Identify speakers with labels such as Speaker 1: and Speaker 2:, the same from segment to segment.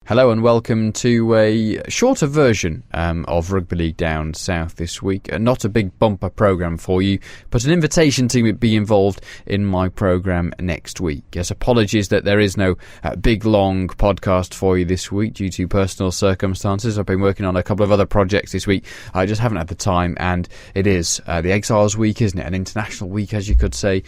Speaker 1: Hello and welcome to a shorter version of Rugby League Down South this week. Not a big bumper programme for you, but an invitation to be involved in my programme next week. Yes, apologies that there is no big long podcast for you this week due to personal circumstances. I've been working on a couple of other projects this week. I just haven't had the time, and it is the Exiles Week, isn't it? An international week, as you could say.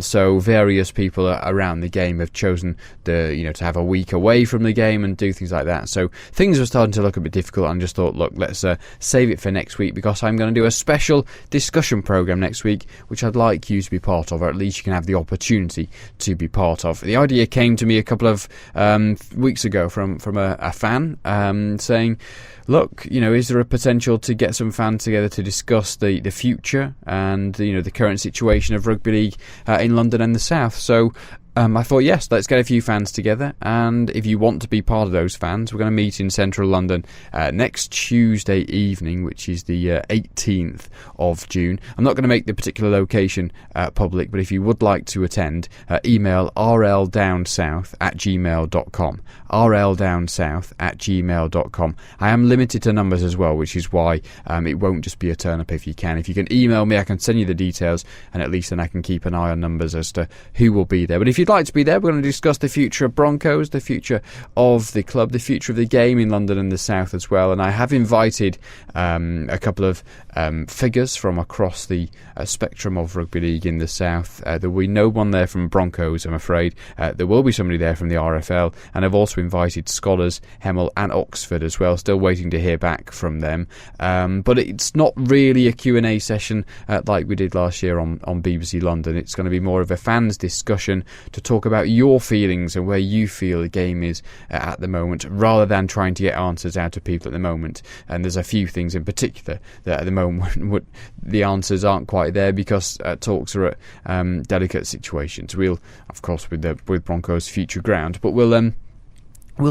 Speaker 1: So various people around the game have chosen to have a week away from the game and do things like that. So things were starting to look a bit difficult, and just thought, look, let's save it for next week, because I'm going to do a special discussion programme next week, which I'd like you to be part of, or at least you can have the opportunity to be part of. The idea came to me a couple of weeks ago from a fan saying, look, is there a potential to get some fans together to discuss the future and the current situation of rugby league in London and the South? So I thought, yes, let's get a few fans together, and if you want to be part of those fans, we're going to meet in central London next Tuesday evening, which is the 18th of June. I'm not going to make the particular location public, but if you would like to attend, email rldownsouth@gmail.com, rldownsouth@gmail.com. I am limited to numbers as well, which is why it won't just be a turn up if you can. If you can email me, I can send you the details, and at least then I can keep an eye on numbers as to who will be there. But if you'd like to be there, we're going to discuss the future of Broncos, the future of the club, the future of the game in London and the South as well. And I have invited a couple of figures from across the spectrum of rugby league in the South. There will be no one there from Broncos, I'm afraid. There will be somebody there from the RFL, and I've also invited Scholars, Hemel and Oxford as well. Still waiting to hear back from them. But it's not really a Q&A session like we did last year on BBC London. It's going to be more of a fans discussion to talk about your feelings and where you feel the game is at the moment, rather than trying to get answers out of people at the moment. And there's a few things in particular that at the moment the answers aren't quite there, because talks are at delicate situations. We'll, of course, with Broncos' future ground, but we'll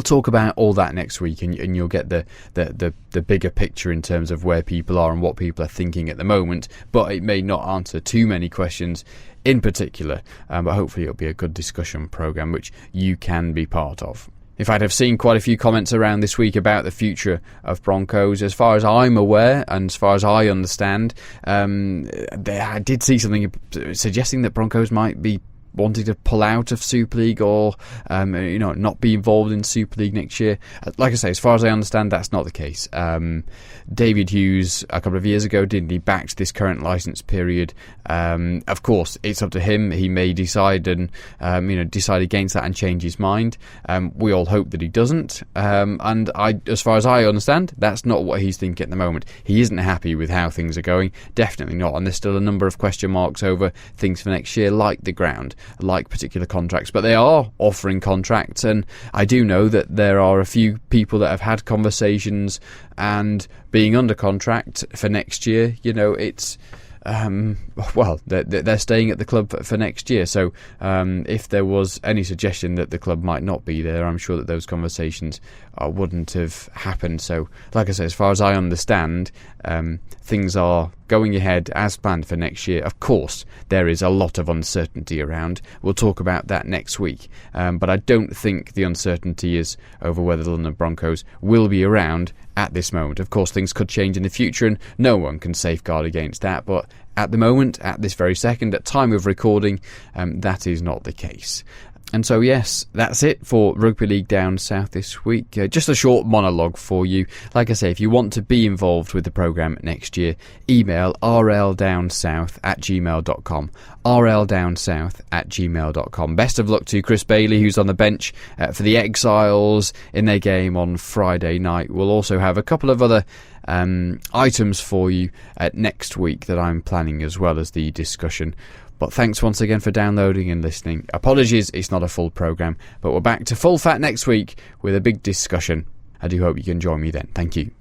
Speaker 1: talk about all that next week, and you'll get the bigger picture in terms of where people are and what people are thinking at the moment. But it may not answer too many questions in particular, but hopefully it'll be a good discussion programme which you can be part of. In fact, I've seen quite a few comments around this week about the future of Broncos. As far as I'm aware, and as far as I understand, I did see something suggesting that Broncos might be wanting to pull out of Super League, or not be involved in Super League next year. Like I say, as far as I understand, that's not the case. David Hughes, a couple of years ago, he backed this current licence period. Of course, it's up to him. He may decide decide against that and change his mind. We all hope that he doesn't. And as far as I understand, that's not what he's thinking at the moment. He isn't happy with how things are going. Definitely not. And there's still a number of question marks over things for next year, like the ground, like particular contracts. But they are offering contracts, and I do know that there are a few people that have had conversations and being under contract for next year. It's they're staying at the club for next year. So if there was any suggestion that the club might not be there, I'm sure that those conversations wouldn't have happened. So, like I say, as far as I understand, things are going ahead as planned for next year. Of course, there is a lot of uncertainty around. We'll talk about that next week. But I don't think the uncertainty is over whether the London Broncos will be around at this moment. Of course, things could change in the future, and no one can safeguard against that. But at the moment, at this very second, at time of recording, that is not the case. And so, yes, that's it for Rugby League Down South this week. Just a short monologue for you. Like I say, if you want to be involved with the programme next year, email rldownsouth@gmail.com, rldownsouth@gmail.com. Best of luck to Chris Bailey, who's on the bench for the Exiles in their game on Friday night. We'll also have a couple of other items for you next week that I'm planning, as well as the discussion. But thanks once again for downloading and listening. Apologies, it's not a full programme, but we're back to full fat next week with a big discussion. I do hope you can join me then. Thank you.